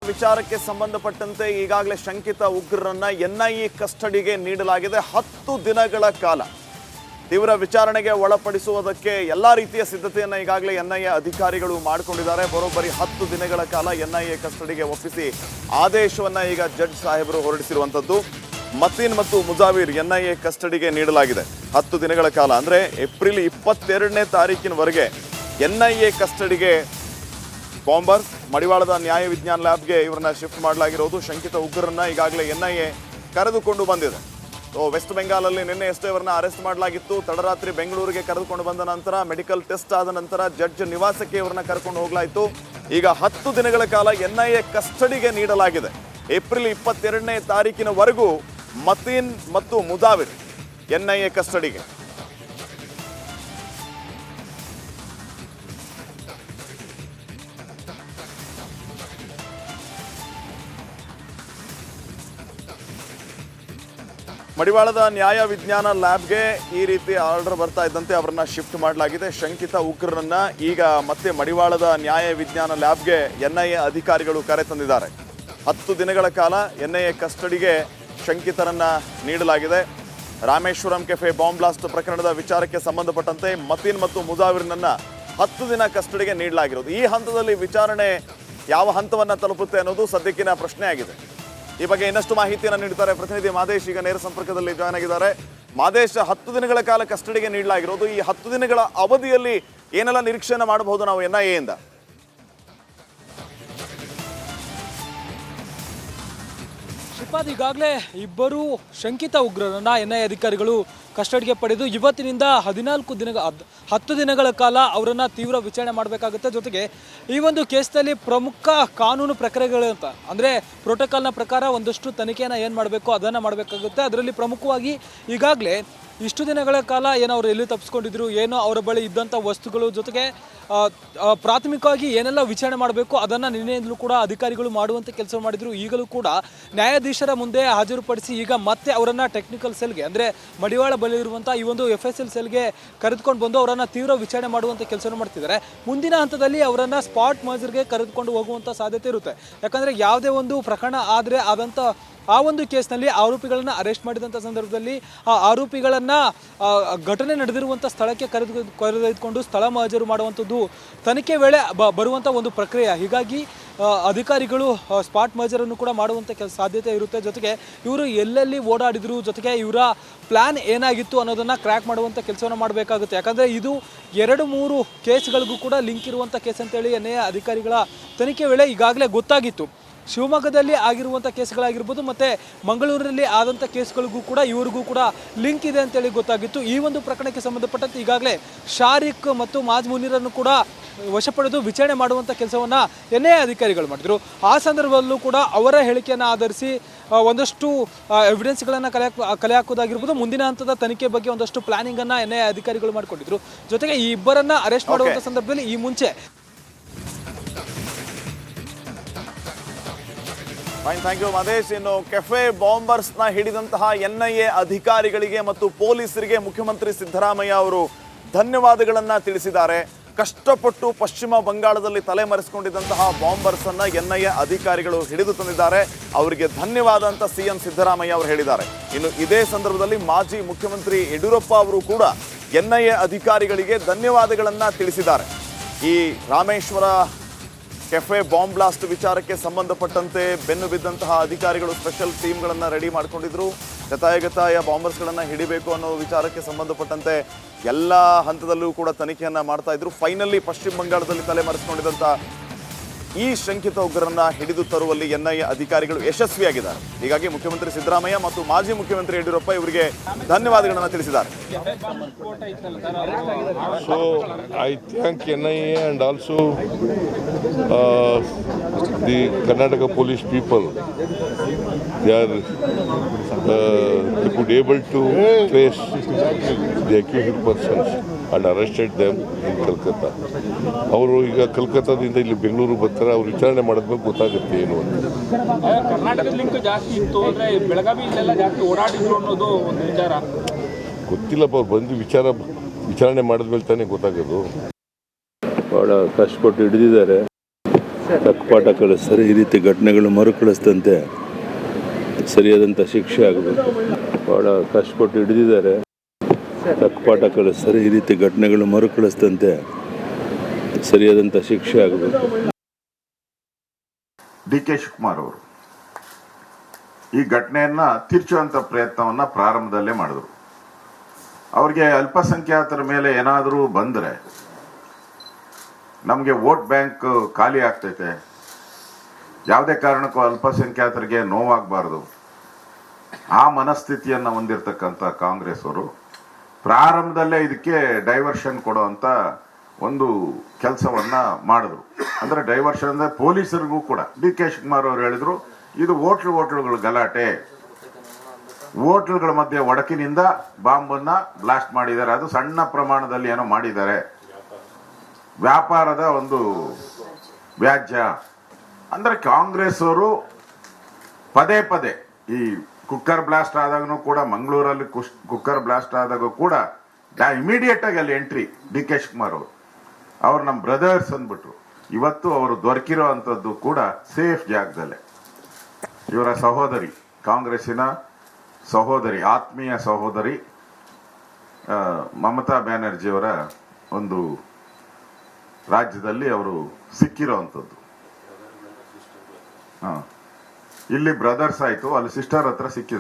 ವಿಚಾರಕ್ಕೆ ಸಂಬಂಧಪಟ್ಟಂತೆ ಈಗಾಗಲೇ ಶಂಕಿತ ಉಗ್ರರನ್ನ ಎನ್ಐಎ ಕಸ್ಟಡಿಗೆ ನೀಡಲಾಗಿದೆ. 10 ದಿನಗಳ ಕಾಲ ತೀವ್ರ ವಿಚಾರಣೆಗೆ ಒಳಪಡಿಸುವುದಕ್ಕೆ ಎಲ್ಲಾ ರೀತಿಯ ಸಿದ್ಧತೆಯನ್ನು ಈಗಾಗಲೇ ಎನ್ಐಎ ಅಧಿಕಾರಿಗಳು ಮಾಡಿಕೊಂಡಿದ್ದಾರೆ. ಬರೋಬ್ಬರಿ 10 ದಿನಗಳ ಕಾಲ ಎನ್ಐಎ ಕಸ್ಟಡಿಗೆ ಒಪ್ಪಿಸಿ ಆದೇಶವನ್ನ ಈಗ ಜಡ್ಜ್ ಸಾಹೇಬರು ಹೊರಡಿಸಿರುವಂತದ್ದು. ಮತೀನ್ ಮತ್ತು ಮುಜಾವಿರ್ ಎನ್ಐಎ ಕಸ್ಟಡಿಗೆ ನೀಡಲಾಗಿದೆ 10 ದಿನಗಳ ಕಾಲ. ಅಂದ್ರೆ ಏಪ್ರಿಲ್ 22ನೇ ತಾರೀಕಿನವರೆಗೆ ಎನ್ಐಎ ಕಸ್ಟಡಿಗೆ ಬಾಂಬರ್ ಮಡಿವಾಳದ ನ್ಯಾಯ ವಿಜ್ಞಾನ ಲ್ಯಾಬ್ಗೆ ಇವರನ್ನ ಶಿಫ್ಟ್ ಮಾಡಲಾಗಿರೋದು. ಶಂಕಿತ ಉಗ್ರರನ್ನ ಈಗಾಗಲೇ ಎನ್ಐಎ ಕರೆದುಕೊಂಡು ಬಂದಿದೆ. ವೆಸ್ಟ್ ಬೆಂಗಾಲಲ್ಲಿ ನಿನ್ನೆಯಷ್ಟೇ ಇವರನ್ನ ಅರೆಸ್ಟ್ ಮಾಡಲಾಗಿತ್ತು. ತಡರಾತ್ರಿ ಬೆಂಗಳೂರಿಗೆ ಕರೆದುಕೊಂಡು ಬಂದ ನಂತರ ಮೆಡಿಕಲ್ ಟೆಸ್ಟ್ ಆದ ನಂತರ ಜಡ್ಜ್ ನಿವಾಸಕ್ಕೆ ಇವರನ್ನ ಕರ್ಕೊಂಡು ಹೋಗಲಾಯಿತು. ಈಗ 10 ದಿನಗಳ ಕಾಲ ಎನ್ಐಎ ಕಸ್ಟಡಿಗೆ ನೀಡಲಾಗಿದೆ. ಏಪ್ರಿಲ್ 22ನೇ ತಾರೀಕಿನವರೆಗೂ ಮತೀನ್ ಮತ್ತು ಮುಜಾವಿರ್ ಎನ್ಐಎ ಕಸ್ಟಡಿಗೆ. ಮಡಿವಾಳದ ನ್ಯಾಯ ವಿಜ್ಞಾನ ಲ್ಯಾಬ್ಗೆ ಈ ರೀತಿ ಆರ್ಡರ್ ಬರ್ತಾ ಇದ್ದಂತೆ ಅವರನ್ನ ಶಿಫ್ಟ್ ಮಾಡಲಾಗಿದೆ. ಶಂಕಿತ ಉಗ್ರರನ್ನ ಈಗ ಮತ್ತೆ ಮಡಿವಾಳದ ನ್ಯಾಯ ವಿಜ್ಞಾನ ಲ್ಯಾಬ್ಗೆ ಎನ್ಐಎ ಅಧಿಕಾರಿಗಳು ಕರೆ ತಂದಿದ್ದಾರೆ. 10 ದಿನಗಳ ಕಾಲ ಎನ್ಐಎ ಕಸ್ಟಡಿಗೆ ಶಂಕಿತರನ್ನ ನೀಡಲಾಗಿದೆ. ರಾಮೇಶ್ವರಂ ಕೆಫೆ ಬಾಂಬ್ ಬ್ಲಾಸ್ಟ್ ಪ್ರಕರಣದ ವಿಚಾರಕ್ಕೆ ಸಂಬಂಧಪಟ್ಟಂತೆ ಮತೀನ್ ಮತ್ತು ಮುಜಾವಿರ್ನನ್ನ 10 ದಿನ ಕಸ್ಟಡಿಗೆ ನೀಡಲಾಗಿರೋದು. ಈ ಹಂತದಲ್ಲಿ ವಿಚಾರಣೆ ಯಾವ ಹಂತವನ್ನ ತಲುಪುತ್ತೆ ಅನ್ನೋದು ಸದ್ಯಕ್ಕಿನ ಪ್ರಶ್ನೆ ಆಗಿದೆ. ಈ ಬಗ್ಗೆ ಇನ್ನಷ್ಟು ಮಾಹಿತಿಯನ್ನು ನೀಡುತ್ತಾರೆ ಪ್ರತಿನಿಧಿ ಮಾದೇಶ್. ಈಗ ನೇರ ಸಂಪರ್ಕದಲ್ಲಿ ಜಾಯ್ನ್ ಆಗಿದ್ದಾರೆ. ಮಾದೇಶ್, 10 ದಿನಗಳ ಕಾಲ ಕಸ್ಟಡಿಗೆ ನೀಡಲಾಗಿರೋದು. ಈ 10 ದಿನಗಳ ಅವಧಿಯಲ್ಲಿ ಏನೆಲ್ಲ ನಿರೀಕ್ಷೆಯನ್ನು ಮಾಡಬಹುದು ನಾವು ಎನ್ಐಎಯಿಂದ? ಶ್ರೀಪಾದ್, ಈಗಾಗಲೇ ಇಬ್ಬರು ಶಂಕಿತ ಉಗ್ರರನ್ನ ಎನ್ಐಎ ಅಧಿಕಾರಿಗಳು ಕಸ್ಟಡಿಗೆ ಪಡೆದು ಇವತ್ತಿನಿಂದ 10 ದಿನಗಳ ಕಾಲ ಅವರನ್ನು ತೀವ್ರ ವಿಚಾರಣೆ ಮಾಡಬೇಕಾಗುತ್ತೆ. ಜೊತೆಗೆ ಈ ಒಂದು ಕೇಸ್ನಲ್ಲಿ ಪ್ರಮುಖ ಕಾನೂನು ಪ್ರಕ್ರಿಯೆಗಳು ಅಂತ ಅಂದರೆ ಪ್ರೋಟೋಕಾಲ್ನ ಪ್ರಕಾರ ಒಂದಷ್ಟು ತನಿಖೆಯನ್ನು ಏನು ಮಾಡಬೇಕು ಅದನ್ನು ಮಾಡಬೇಕಾಗುತ್ತೆ. ಅದರಲ್ಲಿ ಪ್ರಮುಖವಾಗಿ ಈಗಾಗಲೇ ಇಷ್ಟು ದಿನಗಳ ಕಾಲ ಏನೋ ಅವರು ಎಲ್ಲಿ ತಪ್ಪಿಸ್ಕೊಂಡಿದ್ರು, ಏನೋ ಅವರ ಬಳಿ ಇದ್ದಂಥ ವಸ್ತುಗಳು, ಜೊತೆಗೆ ಪ್ರಾಥಮಿಕವಾಗಿ ಏನೆಲ್ಲ ವಿಚಾರಣೆ ಮಾಡಬೇಕು ಅದನ್ನು ನಿನ್ನೆಯಿಂದಲೂ ಕೂಡ ಅಧಿಕಾರಿಗಳು ಮಾಡುವಂಥ ಕೆಲಸ ಮಾಡಿದರು. ಈಗಲೂ ಕೂಡ ನ್ಯಾಯಾಧೀಶರ ಮುಂದೆ ಹಾಜರುಪಡಿಸಿ ಈಗ ಮತ್ತೆ ಅವರನ್ನು ಟೆಕ್ನಿಕಲ್ ಸೆಲ್ಗೆ ಅಂದರೆ ಮಡಿವಾಳ ಬಳಿ ಇರುವಂಥ ಈ ಒಂದು FSL ಸೆಲ್ಗೆ ಕರೆದುಕೊಂಡು ಬಂದು ಅವರನ್ನು ತೀವ್ರ ವಿಚಾರಣೆ ಮಾಡುವಂಥ ಕೆಲಸವನ್ನು ಮಾಡ್ತಿದ್ದಾರೆ. ಮುಂದಿನ ಹಂತದಲ್ಲಿ ಅವರನ್ನು ಸ್ಪಾಟ್ ಮರ್ಜರ್ಗೆ ಕರೆದುಕೊಂಡು ಹೋಗುವಂಥ ಸಾಧ್ಯತೆ ಇರುತ್ತೆ. ಯಾಕಂದರೆ ಯಾವುದೇ ಒಂದು ಪ್ರಕರಣ ಆದರೆ ಆದಂಥ ಆ ಒಂದು ಕೇಸ್ನಲ್ಲಿ ಆರೋಪಿಗಳನ್ನು ಅರೆಸ್ಟ್ ಮಾಡಿದಂಥ ಸಂದರ್ಭದಲ್ಲಿ ಆ ಆರೋಪಿಗಳನ್ನು ಘಟನೆ ನಡೆದಿರುವಂಥ ಸ್ಥಳಕ್ಕೆ ಕರೆದೊಯ್ದುಕೊಂಡು ಸ್ಥಳ ಮಹಜರು ಮಾಡುವಂಥದ್ದು ತನಿಖೆ ವೇಳೆ ಬರುವಂಥ ಒಂದು ಪ್ರಕ್ರಿಯೆ. ಹೀಗಾಗಿ ಅಧಿಕಾರಿಗಳು ಸ್ಪಾಟ್ ಮರ್ಜರನ್ನು ಕೂಡ ಮಾಡುವಂಥ ಸಾಧ್ಯತೆ ಇರುತ್ತೆ. ಜೊತೆಗೆ ಇವರು ಎಲ್ಲೆಲ್ಲಿ ಓಡಾಡಿದ್ರು, ಜೊತೆಗೆ ಇವರ ಪ್ಲ್ಯಾನ್ ಏನಾಗಿತ್ತು ಅನ್ನೋದನ್ನು ಕ್ರ್ಯಾಕ್ ಮಾಡುವಂಥ ಕೆಲಸವನ್ನು ಮಾಡಬೇಕಾಗುತ್ತೆ. ಯಾಕಂದರೆ ಇದು 2-3 ಕೇಸ್ಗಳಿಗೂ ಕೂಡ ಲಿಂಕ್ ಇರುವಂಥ ಕೇಸ್ ಅಂತೇಳಿ ಎನ್ಐಎ ಅಧಿಕಾರಿಗಳ ತನಿಖೆ ವೇಳೆ ಈಗಾಗಲೇ ಗೊತ್ತಾಗಿತ್ತು. ಶಿವಮೊಗ್ಗದಲ್ಲಿ ಆಗಿರುವಂಥ ಕೇಸ್ಗಳಾಗಿರ್ಬೋದು ಮತ್ತು ಮಂಗಳೂರಿನಲ್ಲಿ ಆದಂಥ ಕೇಸ್ಗಳಿಗೂ ಕೂಡ ಇವರಿಗೂ ಕೂಡ ಲಿಂಕ್ ಇದೆ ಅಂತೇಳಿ ಗೊತ್ತಾಗಿತ್ತು. ಈ ಒಂದು ಪ್ರಕರಣಕ್ಕೆ ಸಂಬಂಧಪಟ್ಟಂತೆ ಈಗಾಗಲೇ ಶಾರಿಕ್ ಮತ್ತು ಮಾಜ್ ಮುನೀರನ್ನು ಕೂಡ ವಶಪಡೆದು ವಿಚಾರಣೆ ಮಾಡುವಂಥ ಕೆಲಸವನ್ನು ಎನ್ಐಎ ಅಧಿಕಾರಿಗಳು ಮಾಡಿದರು. ಆ ಸಂದರ್ಭದಲ್ಲೂ ಕೂಡ ಅವರ ಹೇಳಿಕೆಯನ್ನು ಆಧರಿಸಿ ಒಂದಷ್ಟು ಎವಿಡೆನ್ಸ್ಗಳನ್ನು ಕಲೆ ಹಾಕೋದಾಗಿರ್ಬೋದು, ಮುಂದಿನ ಹಂತದ ತನಿಖೆ ಬಗ್ಗೆ ಒಂದಷ್ಟು ಪ್ಲಾನಿಂಗನ್ನು ಎನ್ಐಎ ಅಧಿಕಾರಿಗಳು ಮಾಡಿಕೊಂಡಿದ್ರು. ಜೊತೆಗೆ ಈ ಇಬ್ಬರನ್ನು ಅರೆಸ್ಟ್ ಮಾಡುವಂಥ ಸಂದರ್ಭದಲ್ಲಿ ಈ ಮುಂಚೆ ಫೈನ್, ಥ್ಯಾಂಕ್ ಯು ಮಾದೇಶ್. ಇನ್ನು ಕೆಫೆ ಬಾಂಬರ್ಸ್ನ ಹಿಡಿದಂತಹ ಎನ್ಐಎ ಅಧಿಕಾರಿಗಳಿಗೆ ಮತ್ತು ಪೊಲೀಸರಿಗೆ ಮುಖ್ಯಮಂತ್ರಿ ಸಿದ್ದರಾಮಯ್ಯ ಅವರು ಧನ್ಯವಾದಗಳನ್ನು ತಿಳಿಸಿದ್ದಾರೆ. ಕಷ್ಟಪಟ್ಟು ಪಶ್ಚಿಮ ಬಂಗಾಳದಲ್ಲಿ ತಲೆಮರೆಸಿಕೊಂಡಿದ್ದಂತಹ ಬಾಂಬರ್ಸ್ ಅನ್ನ ಎನ್ಐಎ ಅಧಿಕಾರಿಗಳು ಹಿಡಿದು ತಂದಿದ್ದಾರೆ. ಅವರಿಗೆ ಧನ್ಯವಾದ ಅಂತ ಸಿಎಂ ಸಿದ್ದರಾಮಯ್ಯ ಅವರು ಹೇಳಿದ್ದಾರೆ. ಇನ್ನು ಇದೇ ಸಂದರ್ಭದಲ್ಲಿ ಮಾಜಿ ಮುಖ್ಯಮಂತ್ರಿ ಯಡಿಯೂರಪ್ಪ ಅವರು ಕೂಡ ಎನ್ಐಎ ಅಧಿಕಾರಿಗಳಿಗೆ ಧನ್ಯವಾದಗಳನ್ನು ತಿಳಿಸಿದ್ದಾರೆ. ಈ ರಾಮೇಶ್ವರ ಕೆಫೆ ಬಾಂಬ್ ಬ್ಲಾಸ್ಟ್ ವಿಚಾರಕ್ಕೆ ಸಂಬಂಧಪಟ್ಟಂತೆ ಬೆನ್ನು ಬಿದ್ದಂತಹ ಅಧಿಕಾರಿಗಳು ಸ್ಪೆಷಲ್ ಟೀಮ್ಗಳನ್ನು ರೆಡಿ ಮಾಡಿಕೊಂಡಿದ್ರು. ಗತಾಯ ಬಾಂಬರ್ಸ್ಗಳನ್ನು ಹಿಡಿಬೇಕು ಅನ್ನೋ ವಿಚಾರಕ್ಕೆ ಸಂಬಂಧಪಟ್ಟಂತೆ ಎಲ್ಲ ಹಂತದಲ್ಲೂ ಕೂಡ ತನಿಖೆಯನ್ನು ಮಾಡ್ತಾ ಇದ್ರು. ಫೈನಲಿ ಪಶ್ಚಿಮ ಬಂಗಾಳದಲ್ಲಿ ತಲೆಮರೆಸಿಕೊಂಡಿದ್ದಂಥ ಈ ಶಂಕಿತ ಉಗ್ರರನ್ನ ಹಿಡಿದು ತರುವಲ್ಲಿ ಎನ್ಐಎ ಅಧಿಕಾರಿಗಳು ಯಶಸ್ವಿಯಾಗಿದ್ದಾರೆ. ಹೀಗಾಗಿ ಮುಖ್ಯಮಂತ್ರಿ ಸಿದ್ದರಾಮಯ್ಯ ಮತ್ತು ಮಾಜಿ ಮುಖ್ಯಮಂತ್ರಿ ಯಡಿಯೂರಪ್ಪ ಇವರಿಗೆ ಧನ್ಯವಾದಗಳನ್ನು ತಿಳಿಸಿದ್ದಾರೆ. So I thank NIA and also the Karnataka police people. They could able to trace the accused persons and arrested them in Kolkata. ಅವರು ಈಗ ಕಲ್ಕತ್ತಾದಿಂದ ಇಲ್ಲಿ ಬೆಂಗಳೂರು ಬರ್ತಾರೆ. ಅವ್ರು ವಿಚಾರಣೆ ಮಾಡಿದ್ಮೇಲೆ ಗೊತ್ತಾಗುತ್ತೆ ಏನು ಅಂತ. ಕರ್ನಾಟಕದ ಲಿಂಕ್ ಜಾಸ್ತಿ ಇತ್ತು ಅಂದರೆ ಬೆಳಗಾವಿಯಲ್ಲೆಲ್ಲ ಜಾಸ್ತಿ ಓಡಾಡಿದ್ರು ಅನ್ನೋದು ಒಂದು ವಿಚಾರ ಗೊತ್ತಿಲ್ಲಪ್ಪ. ಅವ್ರು ಬಂದು ವಿಚಾರಣೆ ಮಾಡಿದ್ಮೇಲೆ ತಾನೇ ಗೊತ್ತಾಗೋದು. ಭಾಳ ಕಷ್ಟಪಟ್ಟು ಹಿಡಿದಿದ್ದಾರೆ. ತಕ್ಕ ಪಾಠ ಕಲಿಸ್ತಾರೆ. ಈ ರೀತಿ ಘಟನೆಗಳು ಮರುಕಳಿಸ್ದಂತೆ ಸರಿಯಾದಂಥ ಶಿಕ್ಷೆ ಆಗಬೇಕು. ಭಾಳ ಕಷ್ಟಪಟ್ಟು ಹಿಡಿದಿದ್ದಾರೆ. ತಕ್ಕ ಪಾಠ ಕಲಿಸ್ತಾರೆ. ಈ ರೀತಿ ಘಟನೆಗಳು ಮರುಕಳಿಸ್ದಂತೆ ಸರಿಯಾದಂಥ ಶಿಕ್ಷೆ ಆಗಬೇಕು. ಡಿ ಕೆ ಶಿವಕುಮಾರ್ ಅವರು ಈ ಘಟನೆಯನ್ನ ತಿರ್ಚುವಂತ ಪ್ರಯತ್ನವನ್ನ ಪ್ರಾರಂಭದಲ್ಲೇ ಮಾಡಿದ್ರು. ಅವ್ರಿಗೆ ಅಲ್ಪಸಂಖ್ಯಾತರ ಮೇಲೆ ಏನಾದರೂ ಬಂದ್ರೆ ನಮಗೆ ವೋಟ್ ಬ್ಯಾಂಕ್ ಖಾಲಿ ಆಗ್ತೈತೆ, ಯಾವುದೇ ಕಾರಣಕ್ಕೂ ಅಲ್ಪಸಂಖ್ಯಾತರಿಗೆ ನೋವಾಗಬಾರ್ದು, ಆ ಮನಸ್ಥಿತಿಯನ್ನು ಹೊಂದಿರತಕ್ಕಂಥ ಕಾಂಗ್ರೆಸ್ ಅವರು ಪ್ರಾರಂಭದಲ್ಲೇ ಇದಕ್ಕೆ ಡೈವರ್ಷನ್ ಕೊಡುವಂತ ಒಂದು ಕೆಲಸವನ್ನ ಮಾಡಿದ್ರು. ಅಂದ್ರೆ ಡೈವರ್ಷನ್ ಅಂದ್ರೆ ಪೊಲೀಸರಿಗೂ ಕೂಡ ಡಿ ಕೆ ಶಿವಕುಮಾರ್ ಅವರು ಹೇಳಿದ್ರು, ಇದು ಹೋಟ್ಲುಗಳ ಗಲಾಟೆ, ಹೋಟ್ಲುಗಳ ಮಧ್ಯೆ ಒಡಕಿನಿಂದ ಬಾಂಬನ್ನ ಬ್ಲಾಸ್ಟ್ ಮಾಡಿದ್ದಾರೆ, ಅದು ಸಣ್ಣ ಪ್ರಮಾಣದಲ್ಲಿ ಏನೋ ಮಾಡಿದ್ದಾರೆ, ವ್ಯಾಪಾರದ ಒಂದು ವ್ಯಾಜ್ಯ. ಅಂದ್ರೆ ಕಾಂಗ್ರೆಸ್ ಅವರು ಪದೇ ಪದೇ ಈ ಕುಕ್ಕರ್ ಬ್ಲಾಸ್ಟ್ ಆದಾಗೂ ಕೂಡ, ಮಂಗಳೂರಲ್ಲಿ ಕುಕ್ಕರ್ ಬ್ಲಾಸ್ಟ್ ಆದಾಗ ಕೂಡ ಇಮಿಡಿಯೇಟ್ ಆಗಿ ಅಲ್ಲಿ ಎಂಟ್ರಿ ಡಿ ಕೆ ಶಿವಕುಮಾರ್ ಅವ್ರು ನಮ್ಮ ಬ್ರದರ್ಸ್ ಅಂದ್ಬಿಟ್ರು. ಇವತ್ತು ಅವರು ದೊರಕಿರೋ ಅಂಥದ್ದು ಕೂಡ ಸೇಫ್ ಜಾಗದಲ್ಲೇ. ಇವರ ಸಹೋದರಿ, ಕಾಂಗ್ರೆಸ್ಸಿನ ಸಹೋದರಿ, ಆತ್ಮೀಯ ಸಹೋದರಿ ಮಮತಾ ಬ್ಯಾನರ್ಜಿಯವರ ಒಂದು ರಾಜ್ಯದಲ್ಲಿ ಅವರು ಸಿಕ್ಕಿರೋ ಅಂಥದ್ದು. ಇಲ್ಲಿ ಬ್ರದರ್ಸ್ ಆಯ್ತು, ಅಲ್ಲಿ ಸಿಸ್ಟರ್ ಹತ್ರ ಸಿಕ್ಕಿದ್ದಾರೆ.